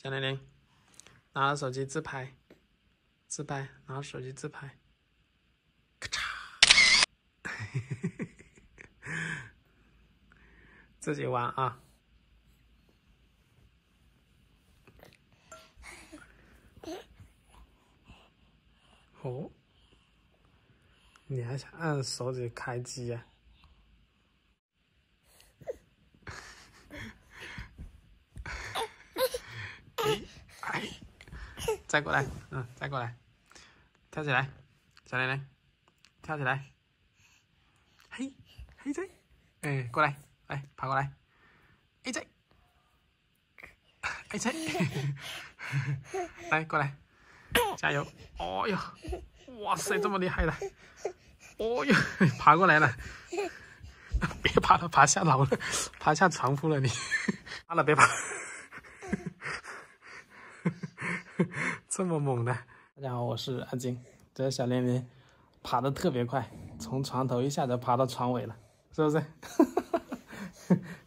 小玲玲拿了手机自拍，拿了手机自拍，咔嚓，自己玩啊！哦，你还想按手指开机呀？哎，再过来，再过来，跳起来，小玲玲，跳起来，嘿，嘿仔，哎，过来，来，爬过来，哎仔，哎仔，来过来，加油！哦哟，哇塞，这么厉害的！哦哟，爬过来了，别爬了，爬下楼了，爬下床铺了你，爬了别爬。这么猛的！大家好，我是阿金。这小玲玲爬得特别快，从床头一下子爬到床尾了，是不是？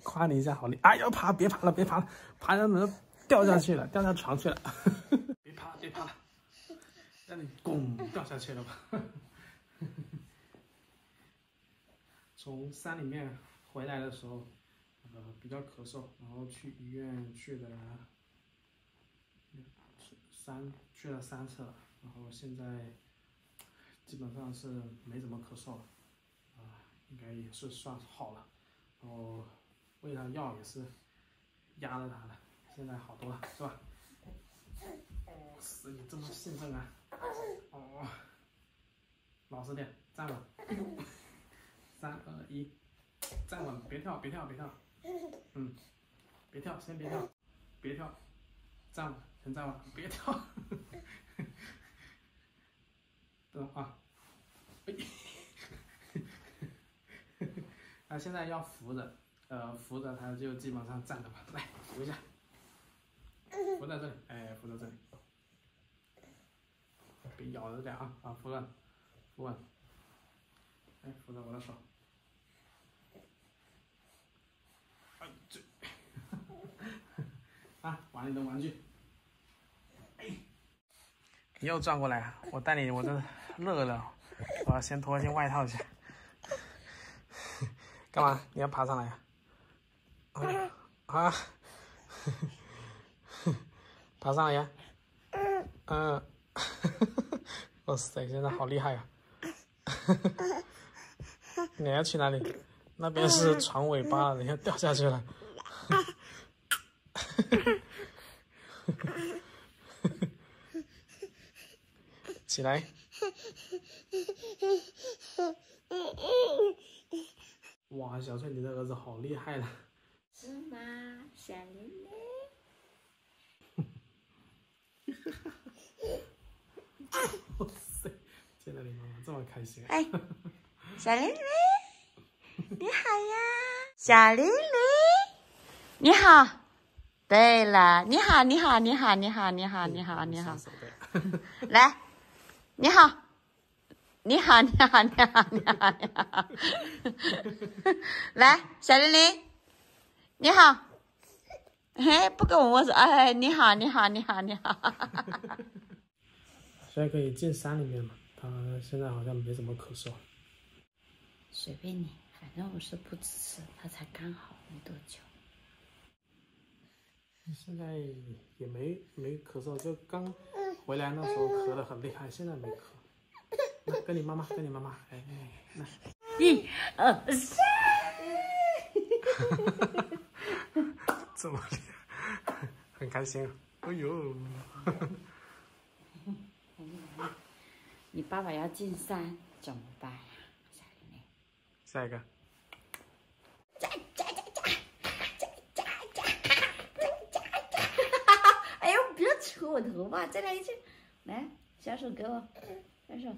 夸你一下，好厉害！哎呀，爬，别爬了，别爬了，爬到那掉下去了，掉下床去了。别爬了，别爬了，让你咣掉下去了吧。从山里面回来的时候，比较咳嗽，然后去医院去了3次了，然后现在基本上是没怎么咳嗽了，应该也是算好了，然后喂上药也是压着它的，现在好多了，是吧？哦，是你这么兴奋啊！哦，老实点，站稳，3、2、1，站稳，别跳，别跳，别跳，别跳，先别跳，别跳，站稳，先站稳，别跳。等啊，他现在要扶着，扶着他就基本上站着吧，来扶一下，扶在这里，哎，扶在这里，别咬着点啊，扶稳，扶稳，哎，扶着我的手，玩你的玩具，哎，你又转过来，我带你，我这热了，我要先脱一件外套去。干嘛？你要爬上来呀？啊！爬上来呀！哇塞，现在好厉害啊！你要去哪里？那边是床尾巴，人家掉下去了。起来！哇，小翠，你的儿子好厉害了。是吗，小玲玲？哇塞，见到你妈妈这么开心。哎，小玲玲，你好呀，小玲玲，你好。对了，你好，你好，你好，你好，你好，你好，你好。来，你好，你好，你好，你好，你好，你好。来，小玲玲，你好。嘿，不跟我握手，哎，你好，你好，你好，你好。现在可以进山里面嘛？他现在好像没怎么咳嗽。随便你，反正我是不支持，他才刚好没多久。现在也没咳嗽，就刚回来那时候咳得很厉害，现在没咳。来，跟你妈妈，哎，来。1、2、3。这么厉害，很开心啊！哎呦。你爸爸要进山怎么办呀，小玲玲？下一个。哎呦，不要扯我头发，再来一次。来，小手给我，小手。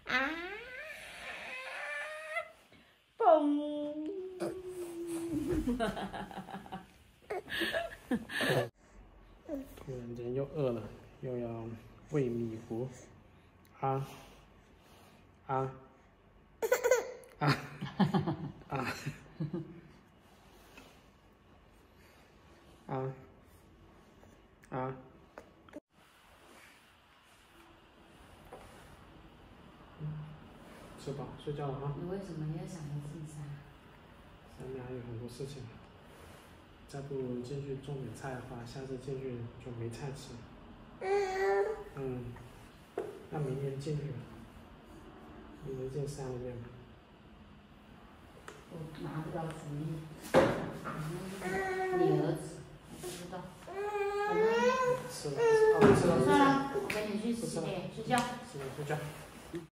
啊！嘣！突然间又饿了，又要喂米糊。啊！啊啊！吃饱睡觉了啊。你为什么要想着自杀？下面还有很多事情，再不进去种点菜的话，下次进去就没菜吃。那明年进去，明年进山里面吧。我拿不了主意，你儿子，我不知道。吃了，算了，我跟你去洗脸睡觉。吃了睡觉。